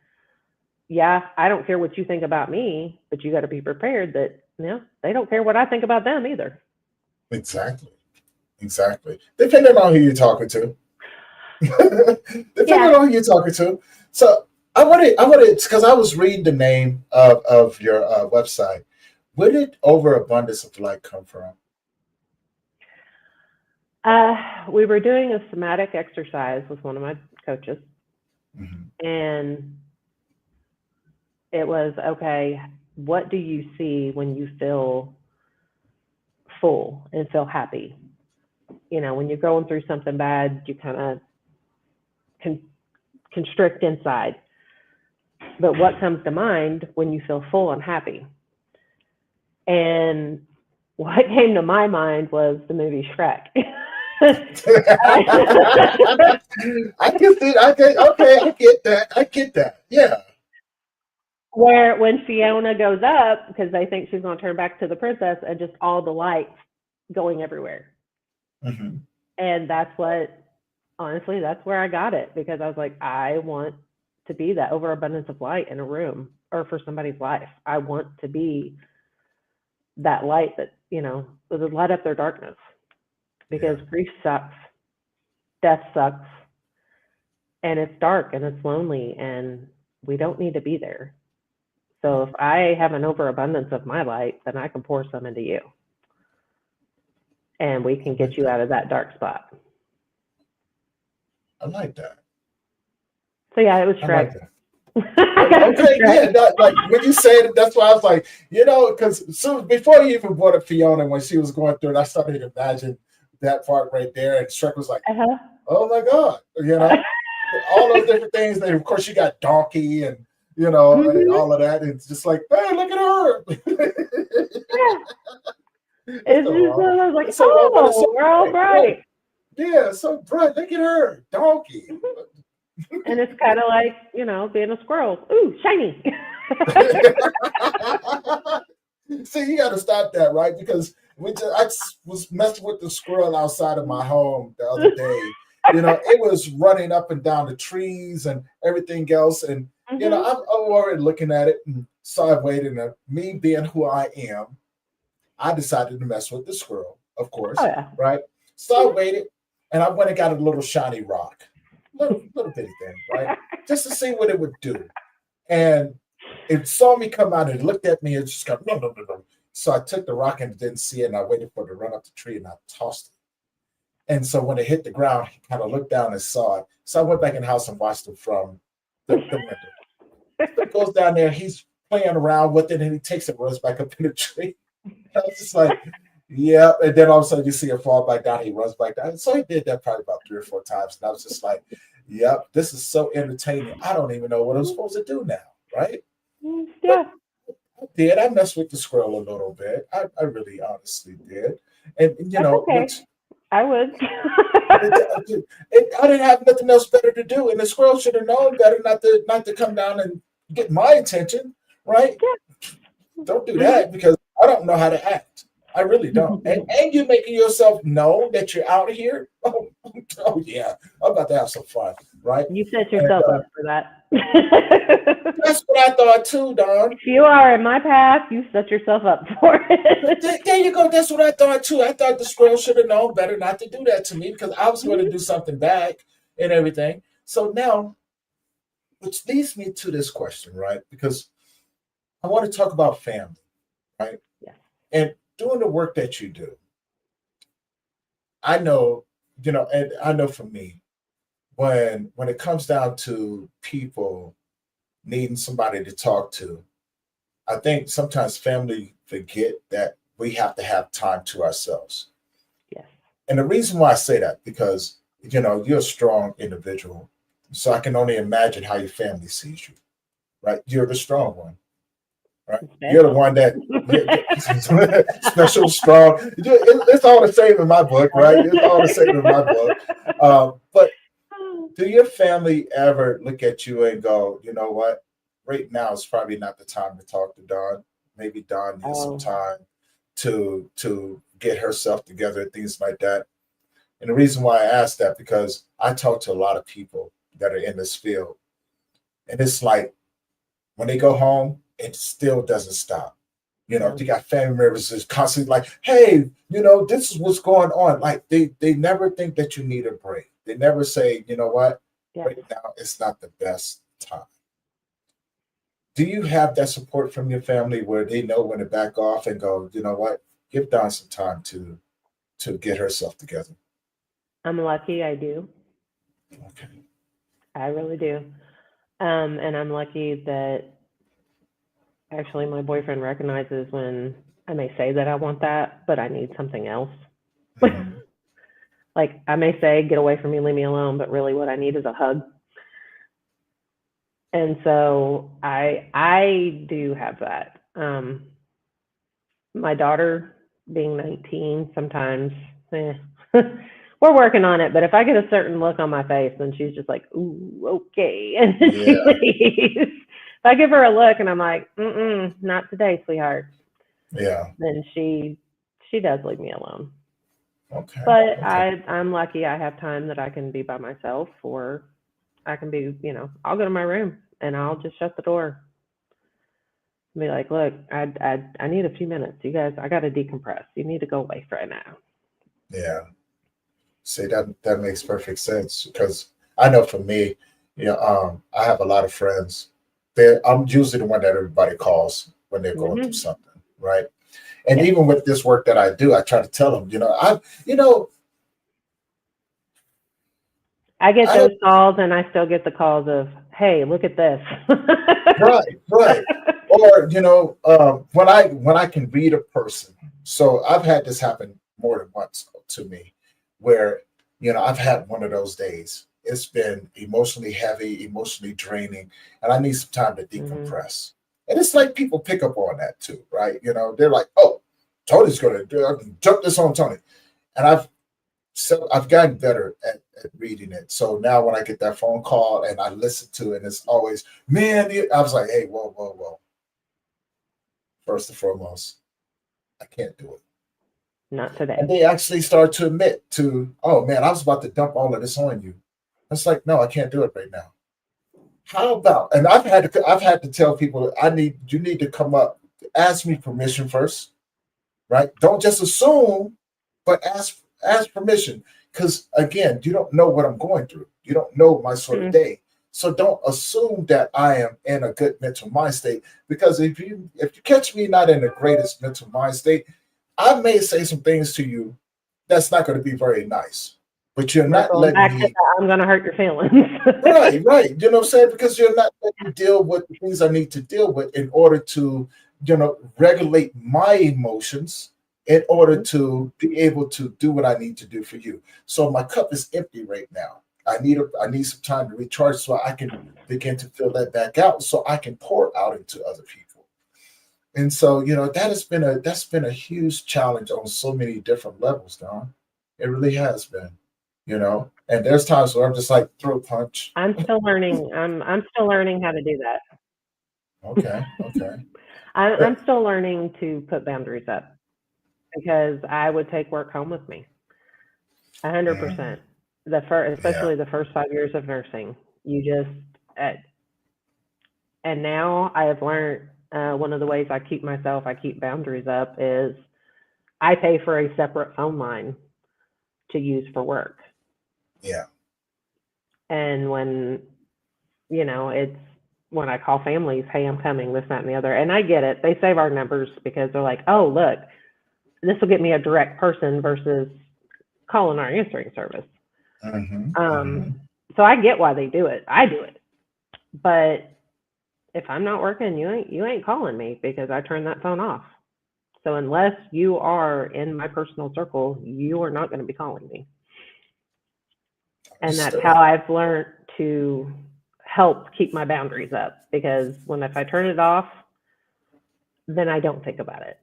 Yeah, I don't care what you think about me, but you got to be prepared that, they don't care what I think about them either. Exactly. Exactly. Depending on who you're talking to. Depending Yeah. on who you're talking to. So I wanted, because I was reading the name of your website. Where did overabundance of light come from? We were doing a somatic exercise with one of my coaches, Mhm. and it was, okay, what do you see when you feel full and feel happy? You know, when you're going through something bad, you kind of constrict inside. But what comes to mind when you feel full and happy? And what came to my mind was the movie Shrek. I can see. Okay. I get that. I get that. Yeah. Where when Fiona goes up, because they think she's going to turn back to the princess, and just all the lights going everywhere. Hmm. And that's what, honestly, that's where I got it, because I was like, I want to be that overabundance of light in a room or for somebody's life. I want to be that light that, you know, would light up their darkness, because Yeah. grief sucks, death sucks, and it's dark and it's lonely, and we don't need to be there. So if I have an overabundance of my light, then I can pour some into you, and we I can get like you that. out of that dark spot. I like that. So yeah, it was I like Shrek. that. I got it from Okay, Shrek. yeah, like when you said it, that's why I was like, because so before you even brought up Fiona, when she was going through it, I started to imagine that part right there, and Shrek was like, Uh-huh. "Oh my God," all those different things. And of course, you got Donkey and and Mm-hmm. all of that. It's just like, hey, look at her. Yeah. It's It's so just, wrong. I was like, It's so wrong, but it's so oh, we're all bright. Right? bright. Yeah, so bright. Look at her, Donkey. Mhm. And it's kind of like, being a squirrel. Ooh, shiny. See, you got to stop that, right? Because was messing with the squirrel outside of my home the other day. It was running up and down the trees and everything else. And, Hmm. I'm already looking at it and started waiting. And me being who I am, I decided to mess with the squirrel, of Oh, course, yeah. right? So I waited and I went and got a little shiny rock, little bitty thing, right? Just to see what it would do. And it saw me come out and it looked at me and just got no, no, no, no. So I took the rock and didn't see it, and I waited for it to run up the tree and I tossed it. And so when it hit the ground, he kind of looked down and saw it. So I went back in the house and watched it from the window. So he goes down there, he's playing around with it, and he takes it, runs back up in the tree. I was just like, yeah. And then all of a sudden you see it fall back down, he runs back down. So he did that probably about 3 or 4 times. And I was just like, yep, this is so entertaining. I don't even know what I'm supposed to do now, right? But Yeah, I did. I messed with the squirrel a little bit. I really honestly did. And that's which okay. I would. I didn't have nothing else better to do. And the squirrel should have known better not to come down and get my attention, right? Don't do Yeah. that because I don't know how to act. I really don't. And, Hmm. and you're making yourself know that you're out here. Oh yeah, I'm about to have some fun, right? You set And yourself up for that. that's what I thought too, Don. If you are in my path, you set yourself up for it. There you go. That's what I thought too. I thought the squirrel should have known better not to do that to me because I was going to do something back and everything. So now, which leads me to this question, right? Because I want to talk about family, right? Yes. And doing the work that you do. I know, and I know for me, when it comes down to people needing somebody to talk to, I think sometimes family forget that we have to have time to ourselves. Yes. And the reason why I say that, because, you're a strong individual. So I can only imagine how your family sees you, right? You're the strong one, right? You're the Special. one that special, strong. It's all the same in my book, right? It's all the same in my book. But do your family ever look at you and go, you know what? Right now is probably not the time to talk to Dawn. Maybe Dawn needs some Oh, time to get herself together and things like that. And the reason why I ask that because I talk to a lot of people that are in this field, and it's like when they go home, it still doesn't stop. yeah. You got family members that's constantly like, hey, this is what's going on. Like they never think that you need a break. They never say, you know what, Yes. right now it's not the best time. Do you have that support from your family where they know when to back off and go, you know what, give Dawn some time to get herself together? I'm lucky I do. Okay. I really do. And I'm lucky that actually my boyfriend recognizes when I may say that I want that, but I need something else. Mhm. Like I may say, get away from me, leave me alone, but really what I need is a hug. And so I do have that. My daughter being 19, sometimes we're working on it, but if I get a certain look on my face, then she's just like, ooh, okay. And then she Yeah. leaves. If I give her a look and I'm like, not today, sweetheart, Yeah. then she does leave me alone. Okay. But Okay. I'm lucky I have time that I can be by myself, or I can be, I'll go to my room and I'll just shut the door and be like, look, I need a few minutes. You guys, I got to decompress. You need to go away for right now. Yeah. See, that makes perfect sense because I know for me, I have a lot of friends. I'm usually the one that everybody calls when they're going through Hmm. something, right? And Yeah. even with this work that I do, I try to tell them, you know, I get I don't. those calls and I still get the calls of, hey, look at this. Right, right. Or when I can read a person. So I've had this happen more than once to me, where I've had one of those days. It's been emotionally heavy, emotionally draining, and I need some time to Hmm. decompress. And it's like people pick up on that too, right? They're like, "Oh, Tony's gonna jump this on Tony," and I've gotten better at reading it. So now when I get that phone call and I listen to it, and it's always, man, I was like, hey, whoa, whoa, whoa. First and foremost, I can't do it. Not today. And they actually start to admit to, oh man, I was about to dump all of this on you. It's like, no, I can't do it right now. How about? And I've had to tell people, you need to come up, ask me permission first, right? Don't just assume, but ask permission. Because again, you don't know what I'm going through. You don't know my sort of Mm. day. So don't assume that I am in a good mental mind state. Because if you catch me not in the greatest mental mind state, I may say some things to you that's not going to be very nice. But you're not Circling letting back to me. that, I'm going to hurt your feelings. Right, right. You know what I'm saying? Because you're not letting me deal with the things I need to deal with in order to, regulate my emotions in order Mhm. to be able to do what I need to do for you. So my cup is empty right now. I need some time to recharge so I can begin to fill that back out so I can pour out into other people. And so, that's been a huge challenge on so many different levels, Don. It really has been, And there's times where I'm just like throat punch. I'm still learning. I'm still learning how to do that. Okay, okay. Yeah. I'm still learning to put boundaries up because I would take work home with me. Mhm. 100%. Yeah. Especially the first 5 years of nursing, you just, uh, and now I have learned one of the ways I keep boundaries up is I pay for a separate phone line to use for work. Yeah. And it's when I call families, hey, I'm coming, this, that, and the other. And I get it. They save our numbers because they're like, oh, look, this will get me a direct person versus calling our answering service. Hmm. Um, Hmm. so I get why they do it. I do it. But if I'm not working, you ain't calling me because I turned that phone off. So unless you are in my personal circle, you are not going to be calling me. And that's how Understood. I've learned to help keep my boundaries up because if I turn it off, then I don't think about it.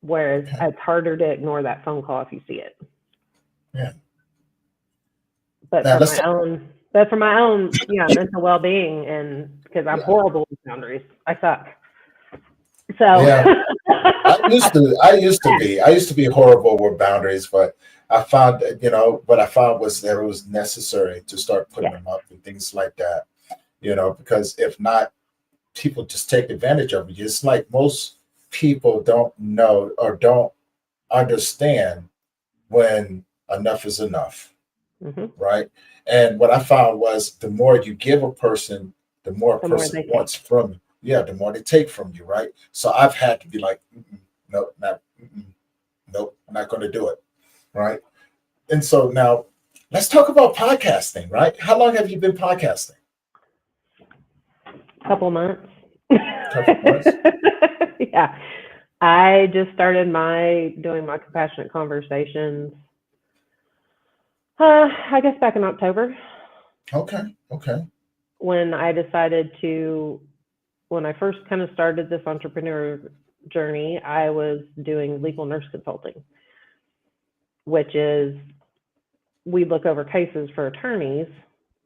Whereas Okay. it's harder to ignore that phone call if you see it. Yeah. But Now for let's my talk. own, but for my own, mental well-being, and because I'm Yeah. horrible with boundaries, I suck. So, Yeah. I used to be horrible with boundaries, but I found that, what I found was that it was necessary to start putting yes. them up and things like that, because if not, people just take advantage of you. It's like most people don't know or don't understand when enough is enough, Hmm. right? And what I found was the more you give a person, the more a The more person they wants take. from you. Yeah, the more they take from you, right? So I've had to be like, nope, not, nope, I'm not going to do it, right? And so now let's talk about podcasting, right? How long have you been podcasting? Couple months. Couple months. Yeah. I just started doing my compassionate conversations, I guess back in October, Okay. Okay. when I decided when I first kind of started this entrepreneur journey, I was doing legal nurse consulting, which is we look over cases for attorneys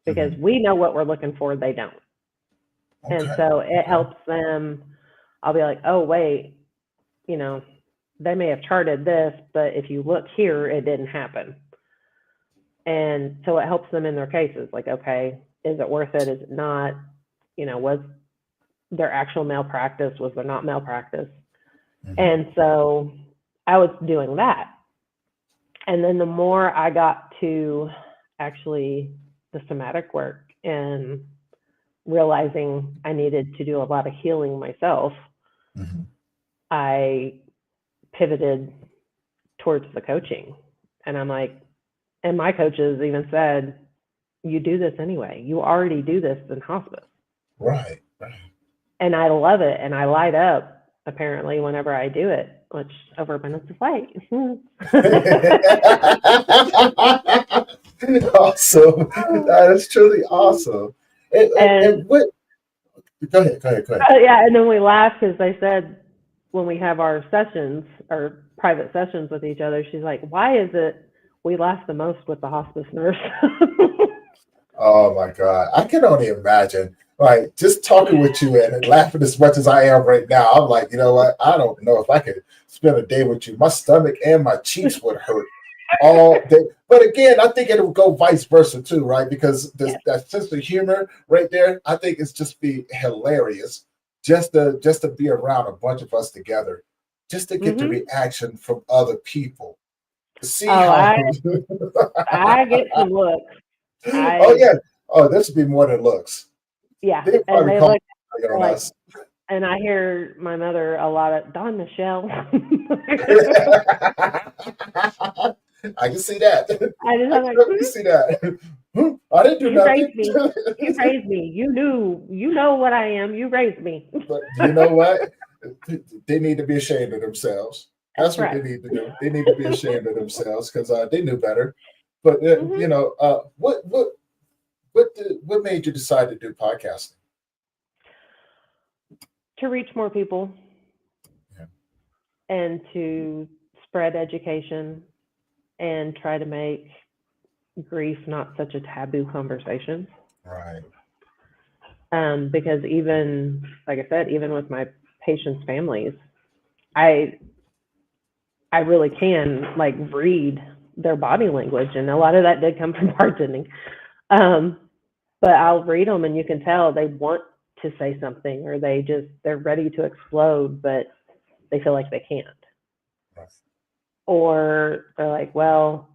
because Mhm. we know what we're looking for, they don't. And Okay. so it Okay. helps them. I'll be like, oh, wait, you know, they may have charted this, but if you look here, it didn't happen. And so it helps them in their cases. Like, okay, is it worth it? Is it not? Was their actual malpractice? Was there not malpractice? Mhm. And so I was doing that. And then the more I got to actually the somatic work and realizing I needed to do a lot of healing myself, Mhm. I pivoted towards the coaching. And I'm like, and my coaches even said, you do this anyway. You already do this in hospice. Right. Right. And I love it. And I light up apparently whenever I do it, which over minutes of light. Awesome. That is truly awesome. And And what? Go ahead. Go ahead. Go ahead. yeah, and then we laugh because they said when we have our sessions or private sessions with each other, she's like, why is it we laugh the most with the hospice nurse? Oh my God. I can only imagine. Like just talking with you and laughing as much as I am right now. I'm like, you know what? I don't know if I could spend a day with you. My stomach and my cheeks would hurt all day. But again, I think it'll go vice versa too, right? Because Yes. that sense of humor right there, I think it's just be hilarious just to be around a bunch of us together, just to get the Mm-hmm. reaction from other people. To see Oh, how I get some looks. oh I yeah. Oh, this would be more than looks. Yeah, They and probably they call look on like, us. and I hear my mother a lot of Don Michelle. I can see that. I I'm can like, definitely see that. I didn't do you nothing. raised me. You raised me. You know what I am. You raised me. But you know what? They need to be ashamed of themselves. That's That's what they right. need to do. They need to be ashamed of themselves because they knew better. But Hmm. what made you decide to do podcasting? To reach more people Yeah, and to spread education and try to make grief not such a taboo conversation. right. Because even, like I said, even with my patients' families, I I really can like read their body language, and a lot of that did come from bartending. Um, but I'll read them, and you can tell they want to say something, or they're ready to explode, but they feel like they can't, Right. or they're like, well,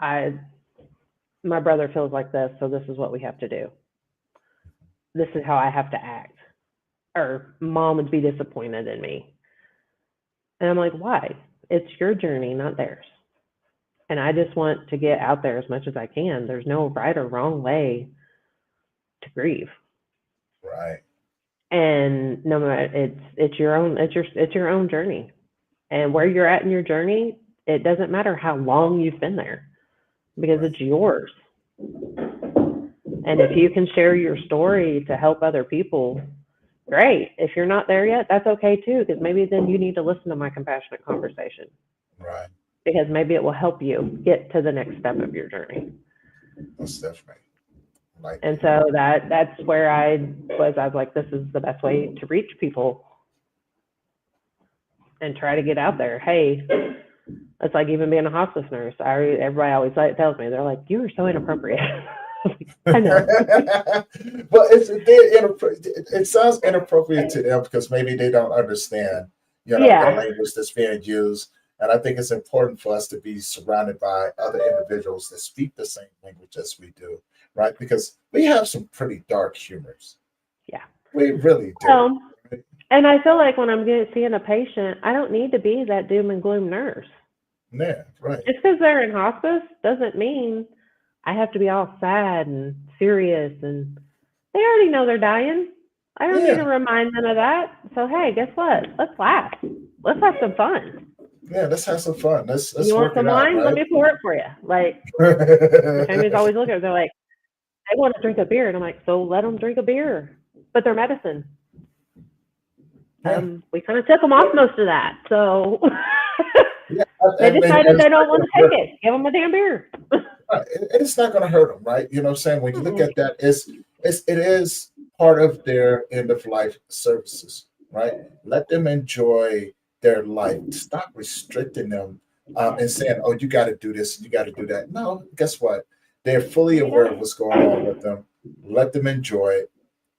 my brother feels like this, so this is what we have to do. This is how I have to act, or mom would be disappointed in me, and I'm like, why? It's your journey, not theirs. And I just want to get out there as much as I can. There's no right or wrong way to grieve. Right. And no matter it's your own it's your own journey. And where you're at in your journey, it doesn't matter how long you've been there because Right. it's yours. And if you can share your story to help other people, great. If you're not there yet, that's okay too, because maybe then you need to listen to my compassionate conversation Right. because maybe it will help you get to the next step of your journey. Most definitely. Like And so that's where I was like, this is the best way to reach people and try to get out there. Hey, it's like even being a hospice nurse. Everybody always tells me, they're like, you are so inappropriate. I know. but it sounds inappropriate to them because maybe they don't understand, the Yeah. language that's being used. And I think it's important for us to be surrounded by other individuals that speak the same language as we do, right? Because we have some pretty dark humors. Yeah. We really do. And I feel like when I'm seeing a patient, I don't need to be that doom and gloom nurse. Yeah, right. Just because they're in hospice doesn't mean I have to be all sad and serious. And they already know they're dying. I don't need to Yeah, remind them of that. So hey, guess what? Let's laugh. Let's have some fun. yeah. Let's have some fun. You Let's want work it some out, wine? Let right? me pour it for you. Like my family's always looking at it. They're like, they want to drink a beer, and I'm like, so let them drink a beer. But they're medicine. Yeah, We kind of took them off most of that, so yeah. they And decided it's they not don't want going to to hurt take it. Give them a damn beer. right. It's not going to hurt them, right? You know what I'm saying? When you look Mm-mm. at that, it is part of their end of life services, right? Let them enjoy their life. Stop restricting them and saying, "Oh, you got to do this, you got to do that." No, guess what? They're fully You aware of what's going on don't. with them. Let them enjoy it,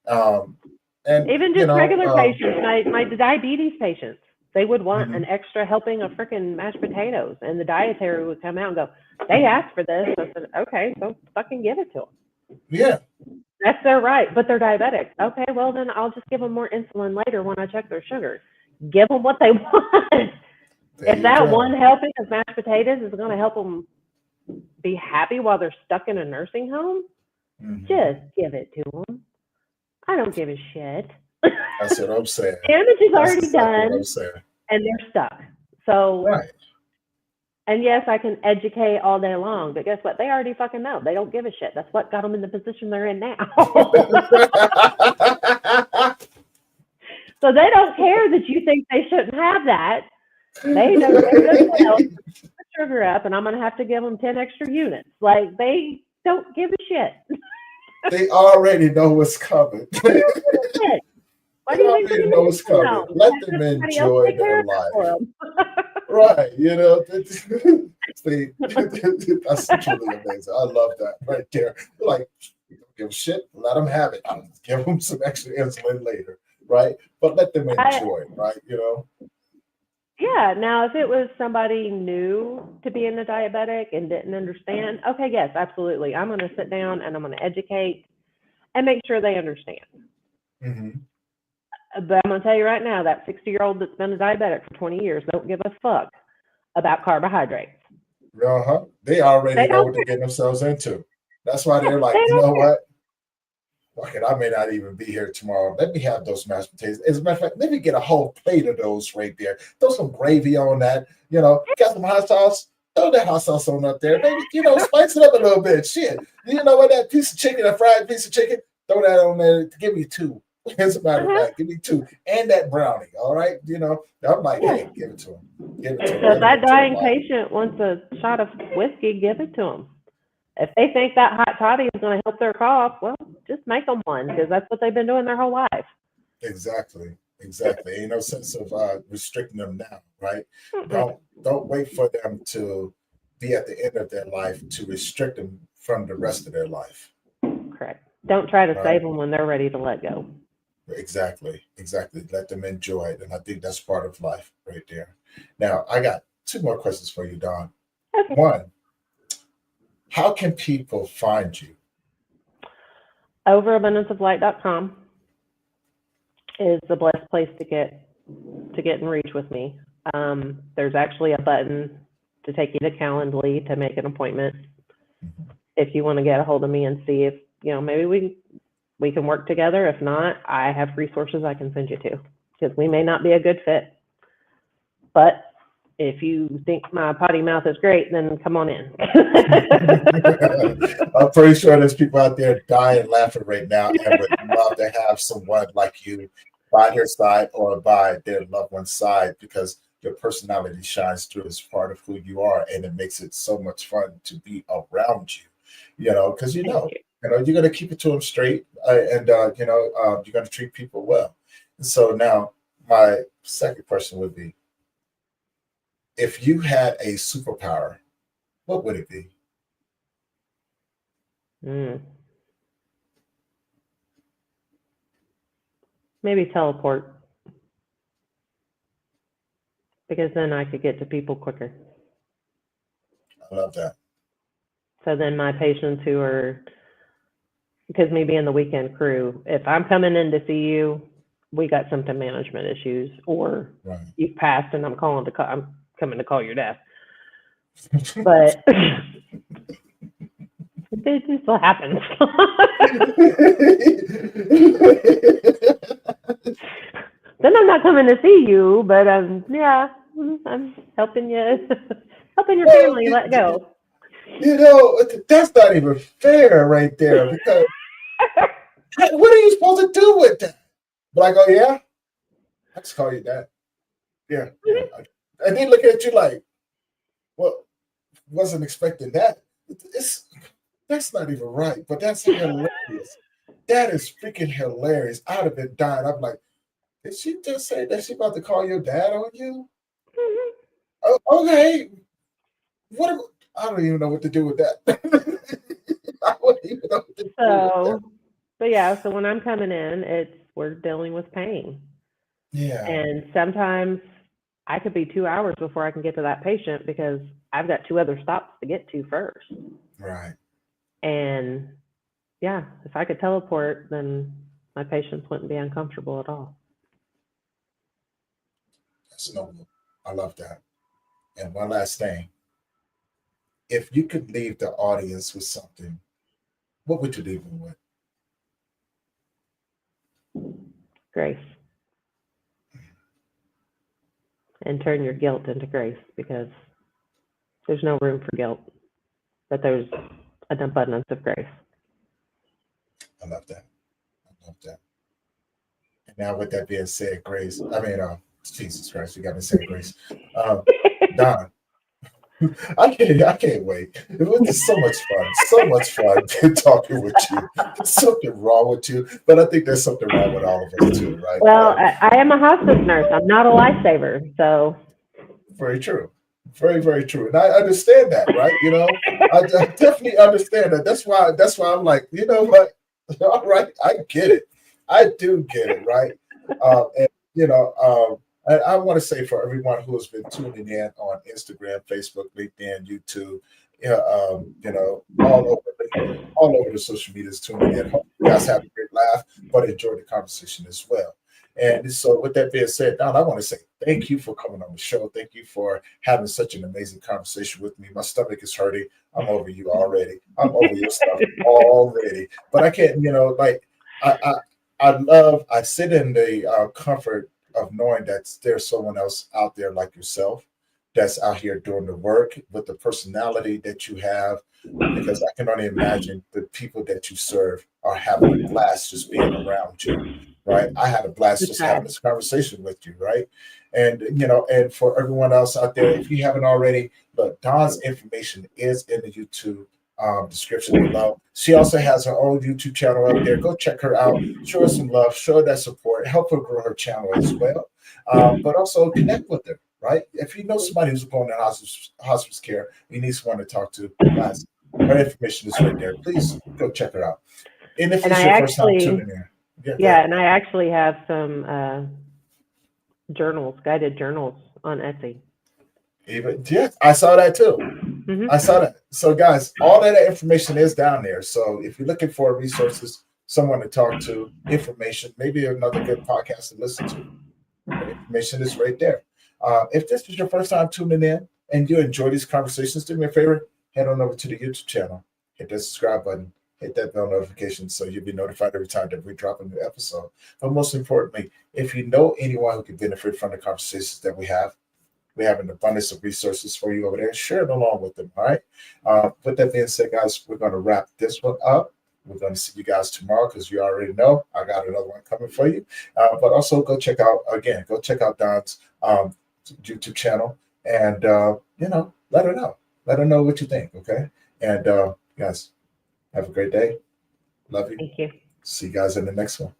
um, and Even just regular patients, my diabetes patients, they would want an mhm. extra helping of freaking mashed potatoes, and the dietary would come out and go, "They asked for this." I said, "Okay, so fucking give it to them. Yeah, That's their right, but they're diabetic. Okay, well then I'll just give them more insulin later when I check their sugar. Give them what they want. there If you that one go. helping of mashed potatoes is going to help them be happy while they're stuck in a nursing home, Mhm. just give it to them. I don't give a shit. That's what I'm saying. Damage is That's already exactly what done, I'm saying. and they're stuck. So, Right. and yes, I can educate all day long, but guess what? They already fucking know. They don't give a shit. That's what got them in the position they're in now. So they don't care that you think they shouldn't have that. They know damn good well the sugar up, and I'm gonna have to give them 10 extra units. Like they don't give a shit. They already know what's coming. They don't give a shit. Why They do you think they're already gonna know leave what's them coming. alone? Let them Have somebody else enjoy take their care of it for life. them. Right. You know, see, that's truly amazing. I love that right there. Like, don't give a shit. Let them have it. I'll just give them some extra insulin later. Right. But let them I, enjoy it. Right. You know? yeah. Now, if it was somebody new to being a diabetic and didn't understand, okay, yes, absolutely. I'm gonna sit down and I'm gonna educate and make sure they understand. Mm-hmm. But I'm gonna tell you right now, that 60-year-old that's been a diabetic for 20 years don't give a fuck about carbohydrates. Uh-huh. They They already know don't what they're getting themselves into. That's why care. they're They like, you don't know care. what? Fuck it, I may not even be here tomorrow. Let me have those mashed potatoes. As a matter of fact, let me get a whole plate of those right there. Throw some gravy on that. You know, got some hot sauce. Throw that hot sauce on up there. Maybe, spice it up a little bit. Shit. You know what? That piece of chicken, a fried piece of chicken, throw that on there. Give me two. As a matter of Uh-huh. fact, give me two. And that brownie. All right. I'm like, Yeah. hey, give it to him. Give it to him. So if Let him that enjoy dying life. patient wants a shot of whiskey, give it to them. If they think that hot toddy is going to help their cough, well, just make them one because that's what they've been doing their whole life. Exactly. Exactly. Ain't no sense of restricting them now, right? Mm-mm. Don't wait for them to be at the end of their life to restrict them from the rest of their life. Correct. Don't try to Right? save them when they're ready to let go. Exactly. Exactly. Let them enjoy it. And I think that's part of life right there. Now, I got two more questions for you, Don. Okay. One, how can people find you? Overabundanceoflight.com is the best place to get in reach with me. There's actually a button to take you to Calendly to make an appointment if you want to get a hold of me and see if maybe we can work together. If not, I have resources I can send you to because we may not be a good fit. But if you think my potty mouth is great, then come on in. I'm pretty sure there's people out there dying laughing right now and would love to have someone like you by their side or by their loved one's side because your personality shines through as part of who you are and it makes it so much fun to be around you, because Thank you. you're going to keep it to them straight and you're going to treat people well. And so now my second question would be, if you had a superpower, what would it be? Maybe teleport because then I could get to people quicker. I love that. So then my patients who are, because me being the weekend crew, if I'm coming in to see you, we got symptom management issues, or Right. you've passed and I'm coming to call your death. but it just so happens. Then I'm not coming to see you, but yeah, I'm helping you, helping your Well, family let go. that's not even fair right there because what are you supposed to do with that? Like, oh yeah, I just call you dad. Yeah, yeah. And they look at you like, well, wasn't expecting that. It's that's not even right, but that's hilarious. That is freaking hilarious. I'd have been dying. I'm like, did she just say that she about to call your dad on you? Oh, okay. What? I don't even know what to do with that. I wouldn't even know what to do with that. But yeah, so when I'm coming in, we're dealing with pain. Yeah. And sometimes I could be 2 hours before I can get to that patient because I've got 2 other stops to get to first. Right. And yeah, if I could teleport, then my patients wouldn't be uncomfortable at all. That's noble. I love that. And one last thing. If you could leave the audience with something, what would you leave them with? Grace. And turn your guilt into grace because there's no room for guilt, but there's an abundance of grace. I love that. I love that. And now, with that being said, Grace, Jesus Christ, you got me saying Grace. Don, I can't wait. It was just so much fun talking with you. There's something wrong with you, but I think there's something wrong with all of us too, right? Well, I am a hospice nurse. I'm not a lifesaver, so. Very true. Very, very true. And I understand that, right? I definitely understand that. That's why I'm like, you know what? All right, I get it. I do get it, right? And and I want to say for everyone who has been tuning in on Instagram, Facebook, LinkedIn, YouTube, all over the social medias tuning in. Hope you guys have a great laugh, but enjoy the conversation as well. And so, with that being said, Don, I want to say thank you for coming on the show. Thank you for having such an amazing conversation with me. My stomach is hurting. I'm over you already. I'm over your stuff already. But I can't, I sit in the comfort of knowing that there's someone else out there like yourself that's out here doing the work with the personality that you have, because I can only imagine the people that you serve are having a blast just being around you, right? I had a blast just having this conversation with you, right? And and for everyone else out there, if you haven't already, look, Dawn's information is in the YouTube description below. She also has her own YouTube channel up there. Go check her out. Show her some love. Show her that support. Help her grow her channel as well. But also connect with her, right? If you know somebody who's going to hospice care, you need someone to talk to, guys, her information is right there. Please go check her out. And if it's your first time tuning in. And I actually have some guided journals on Etsy. I saw that too. Mm-hmm. I saw that. So, guys, all that information is down there. So, if you're looking for resources, someone to talk to, information, maybe another good podcast to listen to, the information is right there. If this is your first time tuning in and you enjoy these conversations, do me a favor, head on over to the YouTube channel, hit that subscribe button, hit that bell notification so you'll be notified every time that we drop a new episode. But most importantly, if you know anyone who can benefit from the conversations that we have an abundance of resources for you over there. Share it along with them, all right? With that being said, guys, we're going to wrap this one up. We're going to see you guys tomorrow because you already know I got another one coming for you. But also go check out Don's YouTube channel and, let her know. Let her know what you think, okay? And, guys, have a great day. Love you. Thank you. See you guys in the next one.